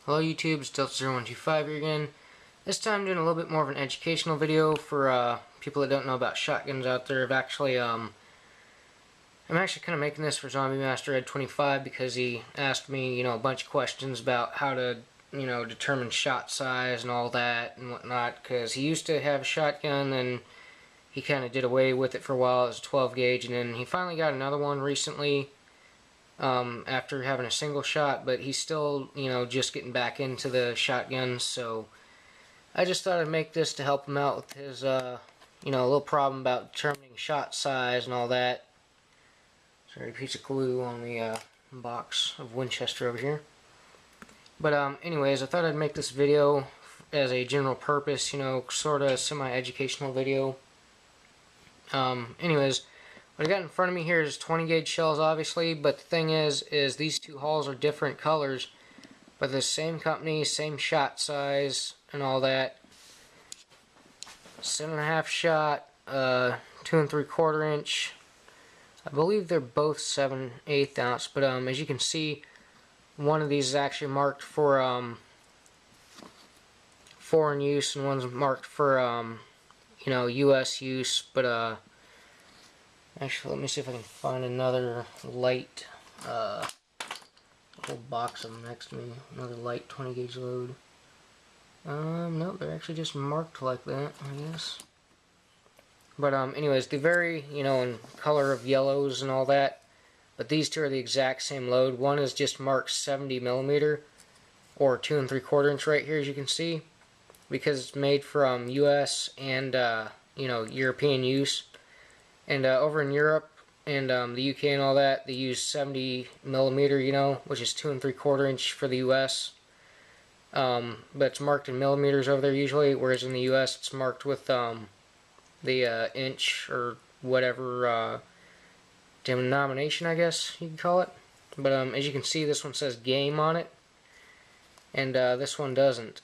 Hello YouTube, it's Delta0125 here again. This time I'm doing a little bit more of an educational video for people that don't know about shotguns out there. I'm actually kind of making this for Zombie Master Ed 25 because he asked me, a bunch of questions about how to, determine shot size and all that and whatnot. Because he used to have a shotgun and he kind of did away with it for a while. It was a 12 gauge, and then he finally got another one recently. After having a single shot, but he's still, just getting back into the shotguns, so I just thought I'd make this to help him out with his, a little problem about determining shot size and all that. Sorry, a piece of glue on the box of Winchester over here. But anyways, I thought I'd make this video as a general purpose, sort of semi-educational video. Anyways, what I got in front of me here is 20 gauge shells, obviously, but the thing is these two hulls are different colors, but the same company, same shot size, and all that. 7.5 shot, 2 3/4 inch. I believe they're both 7/8 ounce, but as you can see, one of these is actually marked for foreign use, and one's marked for U.S. use, but actually, let me see if I can find another light, whole box of them next to me. Another light 20 gauge load. No, they're actually just marked like that, I guess. But, anyways, they vary, in color of yellows and all that. But these two are the exact same load. One is just marked 70 millimeter, or 2 3/4 inch right here, as you can see. Because it's made from U.S. and, European use. And over in Europe and the UK and all that, they use 70 millimeter, which is 2 3/4 inch for the US. But it's marked in millimeters over there usually, whereas in the US it's marked with the inch or whatever denomination, I guess you could call it. But as you can see, this one says game on it, and this one doesn't.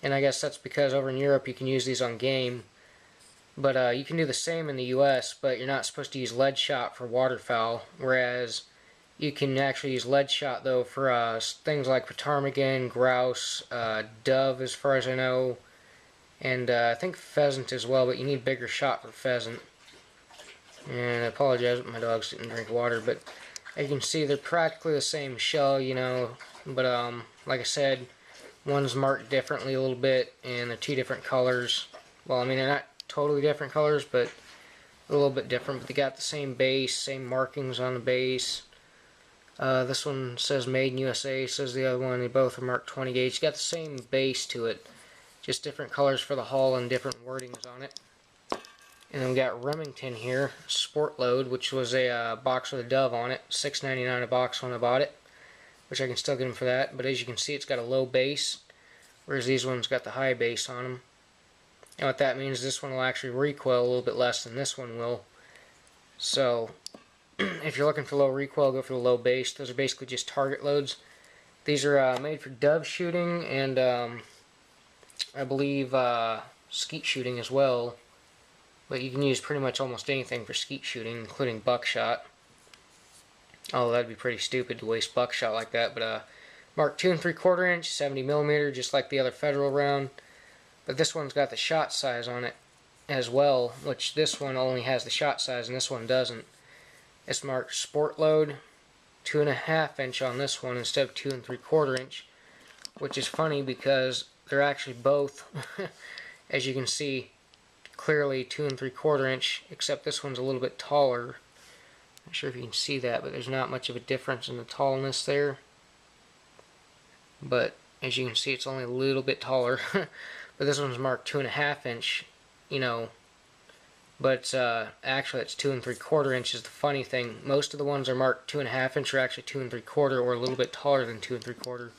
And I guess that's because over in Europe you can use these on game. But you can do the same in the U.S., but you're not supposed to use lead shot for waterfowl, whereas you can actually use lead shot, though, for things like ptarmigan, grouse, dove, as far as I know, and I think pheasant as well, but you need bigger shot for pheasant. And I apologize, my dogs didn't drink water, but as you can see, they're practically the same shell, but like I said, one's marked differently a little bit, and they're two different colors. Well, I mean, they're not totally different colors, but a little bit different, but they got the same base, same markings on the base. This one says made in USA, says the other one. They both are marked 20 gauge. Got the same base to it, just different colors for the hull and different wordings on it. And then we got Remington here, Sport Load, which was a box with a dove on it, $6.99 a box when I bought it, which I can still get them for that. But as you can see, it's got a low base, whereas these ones got the high base on them. And what that means is this one will actually recoil a little bit less than this one will. So, if you're looking for low recoil, go for the low base. Those are basically just target loads. These are made for dove shooting and I believe skeet shooting as well. But you can use pretty much almost anything for skeet shooting, including buckshot. Oh, that'd be pretty stupid to waste buckshot like that. But marked 2 3/4 inch, 70 millimeter, just like the other Federal round. But this one's got the shot size on it as well, which this one only has the shot size and this one doesn't. It's marked Sport Load, 2.5 inch on this one instead of 2 3/4 inch, which is funny because they're actually both, as you can see, clearly 2 3/4 inch, except this one's a little bit taller. Not sure if you can see that, but there's not much of a difference in the tallness there. But as you can see, it's only a little bit taller. But this one's marked 2.5 inch, but actually it's 2 3/4 inch is the funny thing. Most of the ones are marked 2.5 inch are actually 2 3/4 or a little bit taller than 2 3/4,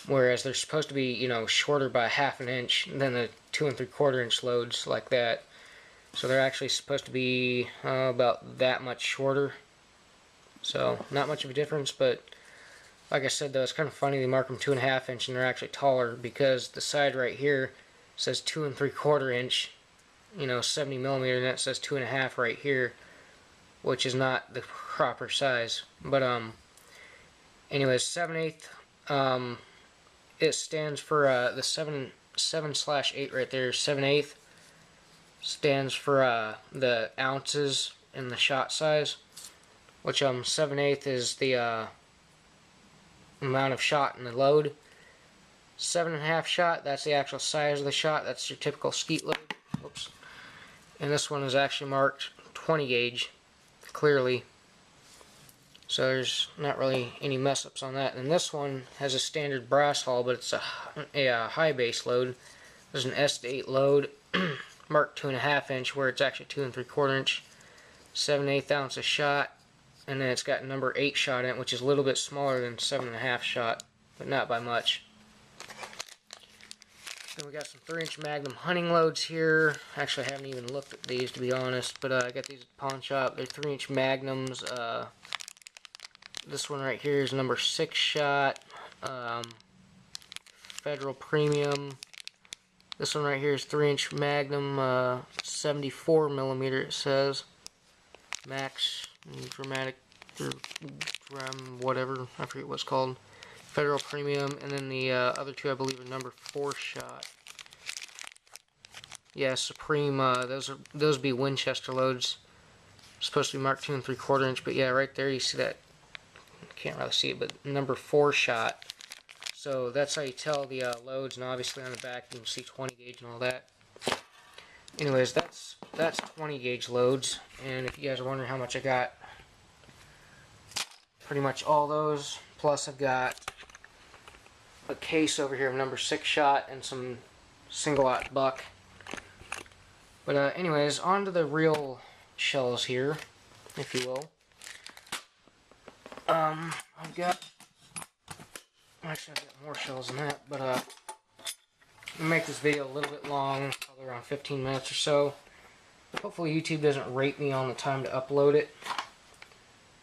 whereas they're supposed to be, shorter by 1/2 inch than the 2 3/4 inch loads like that. So they're actually supposed to be about that much shorter. So not much of a difference, but like I said, though, it's kind of funny they mark them 2.5 inch and they're actually taller because the side right here says 2 3/4 inch, 70 millimeter, and that says 2.5 right here, which is not the proper size. But anyways, 7/8 It stands for the 7/8 right there. 7/8 stands for the ounces in the shot size, which 7/8 is the amount of shot in the load. 7.5 shot, that's the actual size of the shot. That's your typical skeet load. Whoops. And this one is actually marked 20 gauge, clearly. So there's not really any mess ups on that. And this one has a standard brass hull, but it's a high base load. There's an S8 load, marked 2.5 inch, where it's actually 2 3/4 inch. 7/8 ounce a shot, and then it's got number 8 shot in it, which is a little bit smaller than 7.5 shot, but not by much. Then we got some 3-inch Magnum hunting loads here. Actually, I haven't even looked at these, to be honest, but I got these at the pawn shop. They're 3-inch Magnums. This one right here is number 6 shot, Federal Premium. This one right here is 3-inch Magnum, 74 millimeter. It says Max Dramatic, whatever, I forget what it's called. Federal Premium, and then the other two I believe are number 4 shot. Yeah, Supreme. Those be Winchester loads. Supposed to be marked 2 3/4 inch, but yeah, right there you see that. Can't really see it, but number 4 shot. So that's how you tell the loads, and obviously on the back you can see 20 gauge and all that. Anyways, that's 20 gauge loads, and if you guys are wondering how much I got, pretty much all those. Plus I've got a case over here of number 6 shot and some single-aught buck. But anyways, on to the real shells here, if you will. I've got, actually I've got more shells than that, but I'm gonna make this video a little bit long, probably around 15 minutes or so. Hopefully YouTube doesn't rate me on the time to upload it,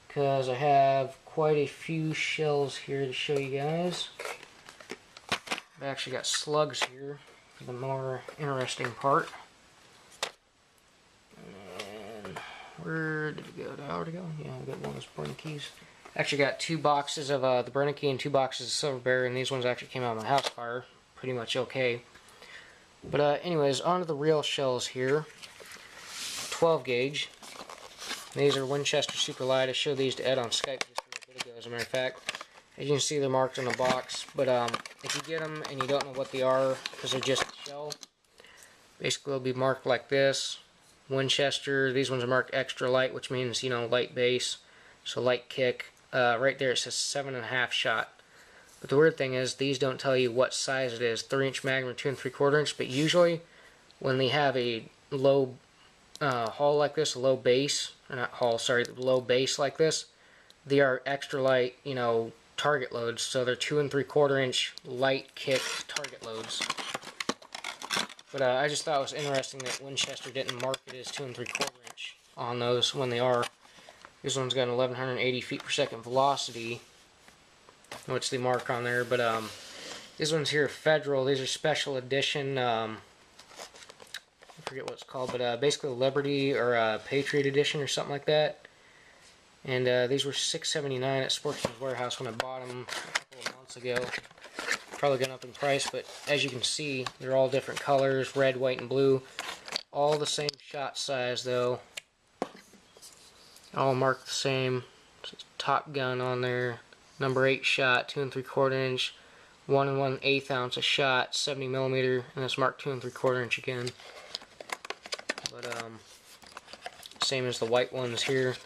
because I have quite a few shells here to show you guys. I've actually got slugs here for the more interesting part. And where did it go? Did I already go? Yeah, I got one of those Bernicke's. Actually got 2 boxes of the Bernicke and 2 boxes of Silver Bear, and these ones actually came out of my house fire. Pretty much okay. But anyways, on to the real shells here. 12 gauge. These are Winchester Super Light. I showed these to Ed on Skype just a little bit ago, as a matter of fact. As you can see, they're marked on the box. But if you get them and you don't know what they are, because they're just a shell, basically they'll be marked like this. Winchester, these ones are marked extra light, which means, you know, light base. So light kick. Right there it says 7.5 shot. But the weird thing is, these don't tell you what size it is. 3-inch Magnum, 2 3/4 inch. But usually, when they have a low hull like this, a low base, or not hull, sorry, low base like this, they are extra light, you know, target loads. So they're 2 3/4 inch light kick target loads. But I just thought it was interesting that Winchester didn't mark it as 2 3/4 inch on those when they are. This one's got an 1180 feet per second velocity, which they mark on there. But these ones here are Federal. These are special edition. I forget what it's called, but basically Liberty or Patriot edition or something like that. And these were $6.79 at Sportsman's Warehouse when I bought them a couple of months ago. Probably gone up in price, but as you can see, they're all different colors: red, white, and blue. All the same shot size, though. All marked the same. Top Gun on there. Number 8 shot, 2 3/4 inch, 1 1/8 ounce a shot, 70 millimeter, and it's marked 2 3/4 inch again. But same as the white ones here.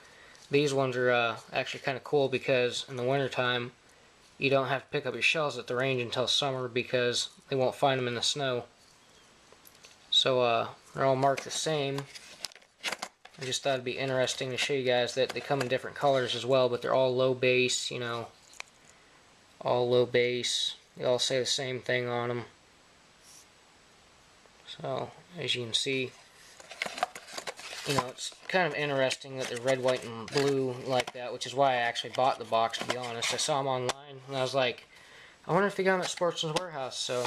These ones are actually kind of cool because in the wintertime you don't have to pick up your shells at the range until summer because they won't find them in the snow. So they're all marked the same. I just thought it'd be interesting to show you guys that they come in different colors as well, but they're all low base, you know, all low base. They all say the same thing on them. So, as you can see, you know, it's kind of interesting that they're red, white, and blue like that, which is why I actually bought the box, to be honest. I saw them online, and I was like, I wonder if they got them at Sportsman's Warehouse. So,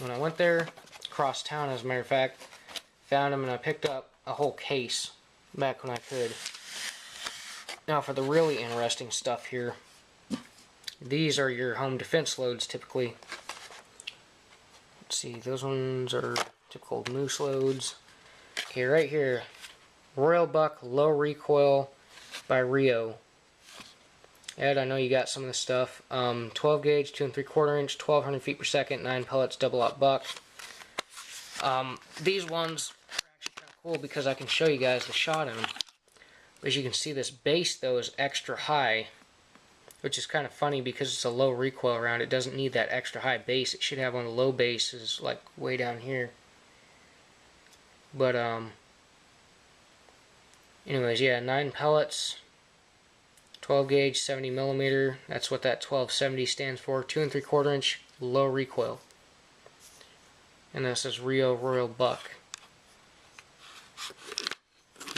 when I went there, across town, as a matter of fact, found them, and I picked up a whole case back when I could. Now, for the really interesting stuff here, These are your home defense loads typically. Let's see, those ones are typical moose loads. Okay, right here, Royal Buck Low Recoil by Rio. Ed, I know you got some of this stuff. 12 gauge, 2 3/4 inch, 1200 feet per second, 9 pellets, double-aught buck. These ones are actually kind of cool because I can show you guys the shot in them. As you can see, this base though is extra high, which is kind of funny because it's a low recoil round. It doesn't need that extra high base. It should have one of the low bases like way down here. But anyways, yeah, 9 pellets, 12 gauge, 70 millimeter. That's what that 1270 stands for. 2 3/4 inch, low recoil. And this is Rio Royal Buck.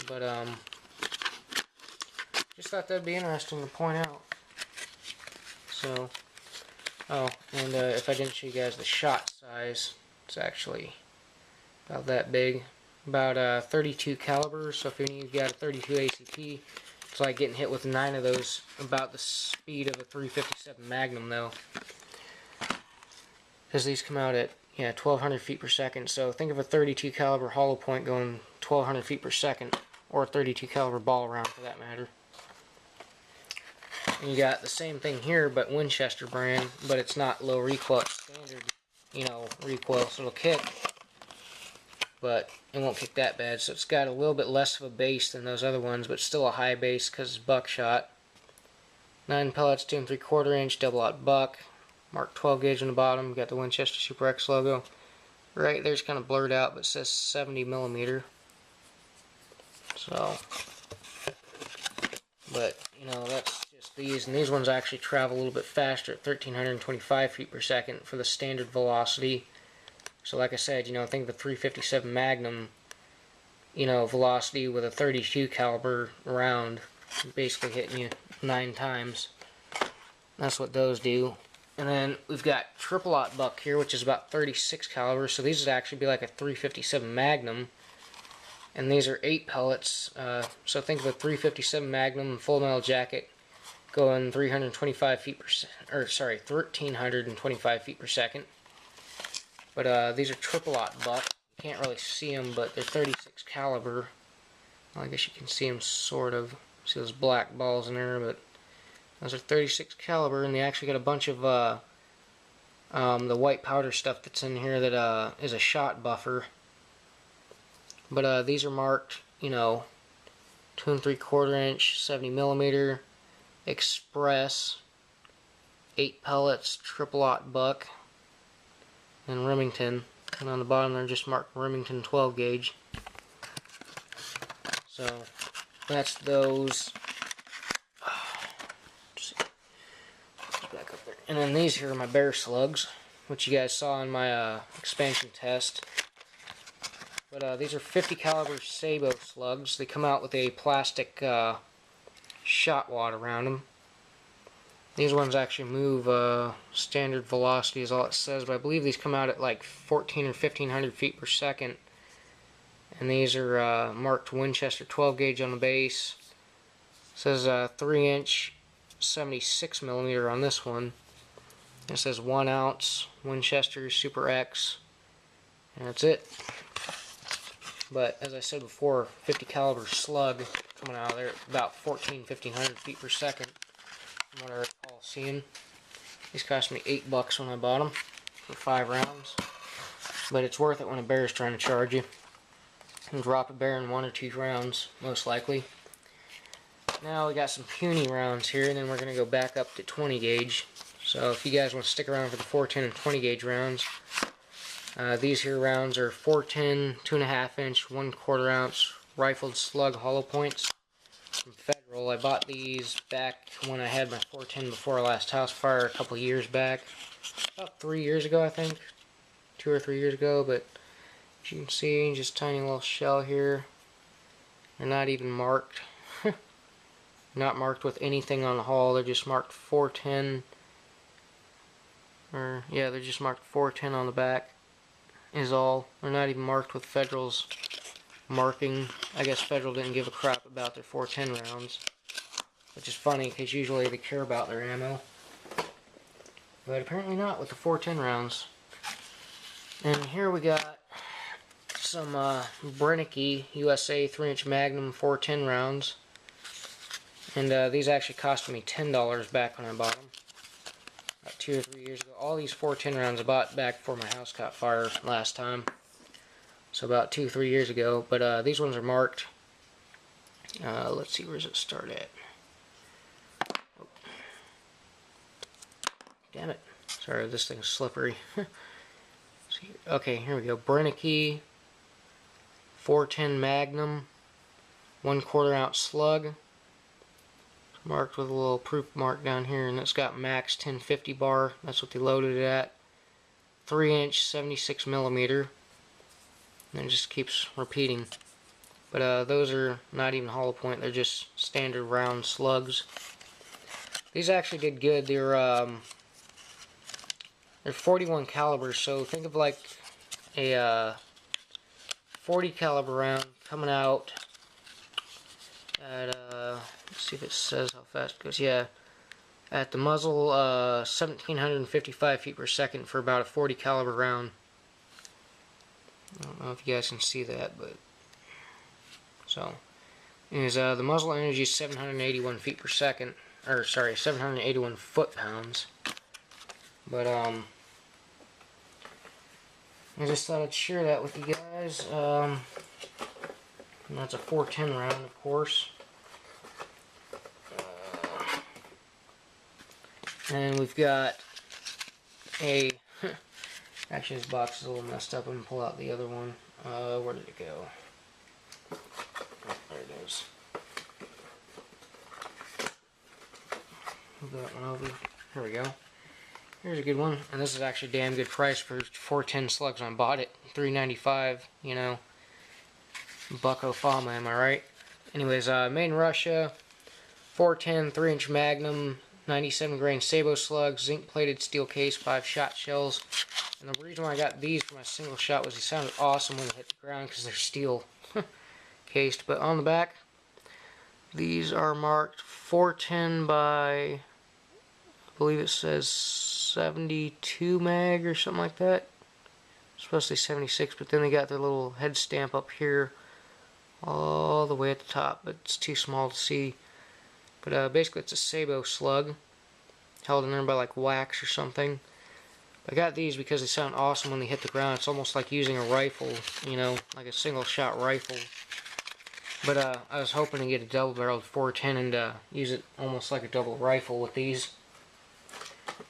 But just thought that'd be interesting to point out. So, oh, and if I didn't show you guys the shot size, it's actually about that big. About 32 caliber. So if you've got a 32 ACP, it's like getting hit with 9 of those. About the speed of a 357 Magnum, though, because these come out at 1200 feet per second. So think of a 32 caliber hollow point going 1200 feet per second, or a 32 caliber ball round for that matter. And you got the same thing here, but Winchester brand, but it's not low recoil, it's standard, recoil, so it'll kick, but it won't kick that bad. So it's got a little bit less of a base than those other ones, but still a high base because it's buckshot. 9 pellets, 2 3/4 inch, double-aught buck. Mark 12 gauge on the bottom. You got the Winchester Super X logo. Right there's kind of blurred out, but it says 70 millimeter. So, but that's just these, and these ones actually travel a little bit faster at 1325 feet per second for the standard velocity. So like I said, think of a 357 Magnum, velocity with a 32 caliber round, basically hitting you 9 times. That's what those do. And then we've got triple-aught buck here, which is about 36 caliber. So these would actually be like a 357 Magnum. And these are 8 pellets. So think of a 357 Magnum full metal jacket going 1325 feet per second. But these are triple-aught buck. You can't really see them, but they're 36 caliber. Well, I guess you can see them sort of. See those black balls in there, but those are 36 caliber, and they actually got a bunch of the white powder stuff that's in here that is a shot buffer. But these are marked, 2 3/4 inch, 70 millimeter, express, 8 pellets, triple-aught buck, and Remington. And on the bottom they're just marked Remington 12 gauge. So that's those. Back up there. And then these here are my bear slugs, which you guys saw in my expansion test. But these are 50 caliber Sabo slugs. They come out with a plastic shot wad around them. These ones actually move standard velocity is all it says, but I believe these come out at like 14 or 1500 feet per second. And these are marked Winchester 12 gauge on the base. It says 3 inch, 76 millimeter on this one. It says 1 ounce Winchester Super X, and that's it. But as I said before, 50 caliber slug coming out of there at about 1500 feet per second, from what I recall seeing. These cost me $8 when I bought them for 5 rounds, but it's worth it when a bear is trying to charge you. You can drop a bear in 1 or 2 rounds, most likely. Now we got some puny rounds here, and then we're going to go back up to 20 gauge. So if you guys want to stick around for the 410 and 20 gauge rounds, these here rounds are 410, 2.5 inch, 1/4 ounce rifled slug hollow points from Federal. I bought these back when I had my 410 before our last house fire a couple years back. About 3 years ago, I think. 2 or 3 years ago, but as you can see, just tiny little shell here. They're not even marked. Not marked with anything on the hull. They're just marked 410. Or yeah, they're just marked 410 on the back. Is all. They're not even marked with Federal's marking. I guess Federal didn't give a crap about their 410 rounds, which is funny because usually they care about their ammo. but apparently not with the 410 rounds. And here we got some Brennecke USA 3-inch Magnum 410 rounds. And these actually cost me $10 back when I bought them. About 2 or 3 years ago. All these 410 rounds I bought back before my house caught fire last time. So about 2 or 3 years ago. But these ones are marked. Let's see, where does it start at? Oh. Damn it. Sorry, this thing's slippery. Okay, here we go. Brennecke 410 Magnum 1/4 ounce slug. Marked with a little proof mark down here, and it's got max 1050 bar. That's what they loaded it at. 3-inch 76 millimeter. And it just keeps repeating. But those are not even hollow point, they're just standard round slugs. These actually did good. They're 41 caliber, so think of like a 40 caliber round coming out at let's see if it says how fast it goes. Yeah, at the muzzle, 1755 feet per second for about a 40 caliber round. I don't know if you guys can see that, but so anyways, the muzzle energy is 781 feet per second, or sorry, 781 foot-pounds. But I just thought I'd share that with you guys. And that's a 410 round, of course. And we've got a actually this box is a little messed up. I'm gonna pull out the other one. Where did it go? Oh, there it is. Move that one over. Here we go. Here's a good one, and this is actually a damn good price for 410 slugs when I bought it. $3.95, you know. Bucko Fama, am I right? Anyways, made in Russia. 410 3-inch Magnum, 97 grain Sabo slugs, zinc plated steel case, 5 shot shells. And the reason why I got these for my single shot was they sounded awesome when they hit the ground because they're steel cased. But on the back, these are marked 410 by, I believe it says 72 mag or something like that. It's supposed to say 76, but then they got their little head stamp up here all the way at the top, but it's too small to see. But basically it's a Sabo slug held in there by like wax or something. I got these because they sound awesome when they hit the ground. It's almost like using a rifle, you know, like a single shot rifle. But I was hoping to get a double barreled 410 and use it almost like a double rifle with these.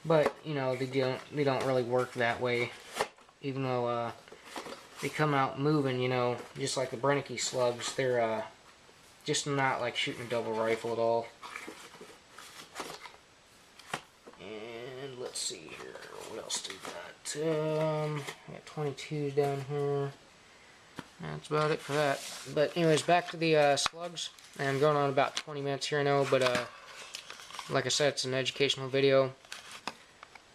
But you know, they don't really work that way, even though they come out moving, you know, just like the Brennecke slugs. They're just not like shooting a double rifle at all. And let's see here, what else do we got? We got 22s down here. That's about it for that. But anyways, back to the slugs. I'm going on about 20 minutes here, I know, but like I said, it's an educational video.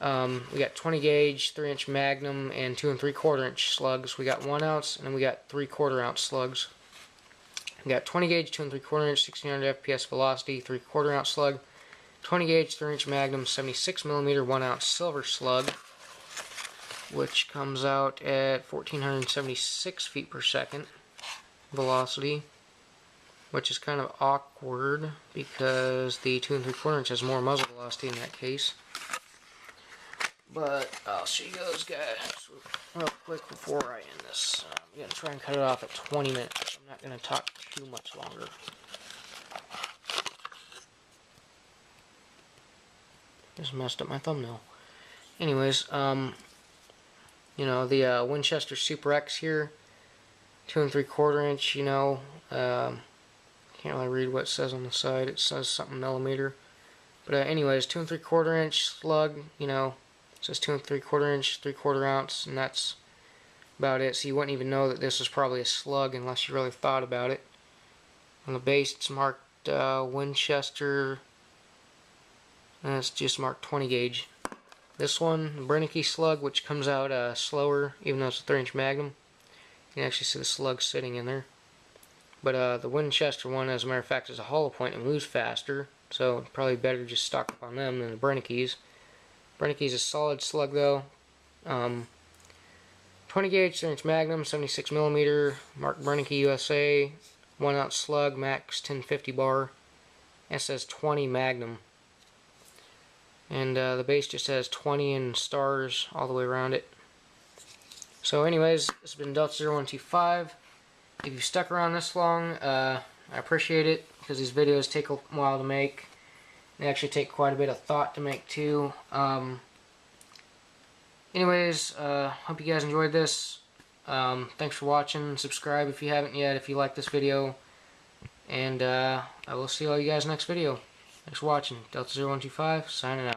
We got 20 gauge, 3-inch Magnum, and 2 3/4 inch slugs. We got 1 ounce, and then we got 3/4 ounce slugs. We got 20 gauge, 2 3/4 inch, 1600 FPS velocity, 3/4 ounce slug. 20 gauge, 3-inch Magnum, 76 millimeter, 1 ounce silver slug, which comes out at 1476 feet per second velocity, which is kind of awkward because the 2 3/4 inch has more muzzle velocity in that case. But I'll show you those guys real quick before I end this. I'm going to try and cut it off at 20 minutes. I'm not going to talk too much longer. Just messed up my thumbnail. Anyways, you know, the Winchester Super X here, 2 3/4 inch, you know, can't really read what it says on the side. It says something millimeter. But anyways, 2 3/4 inch slug, you know, it says 2 3/4 inch, 3/4 ounce, and that's about it. So you wouldn't even know that this is probably a slug unless you really thought about it. On the base, it's marked Winchester, and it's just marked 20 gauge. This one, Brennecke slug, which comes out slower, even though it's a 3-inch Magnum. You can actually see the slug sitting in there. But the Winchester one, as a matter of fact, is a hollow point and moves faster, so probably better just stock up on them than the Brenneckes. Brennicke is a solid slug though. 20 gauge 3-inch Magnum, 76 millimeter, Mark Brennicke USA, 1 ounce slug, max 1050 bar. It says 20 Magnum. And the base just has 20 in stars all the way around it. So anyways, this has been Delta0125. If you've stuck around this long, I appreciate it, because these videos take a while to make. They actually take quite a bit of thought to make too. Anyways, hope you guys enjoyed this. Thanks for watching. Subscribe if you haven't yet, if you like this video. And I will see all you guys next video. Thanks for watching. Delta0125, signing out.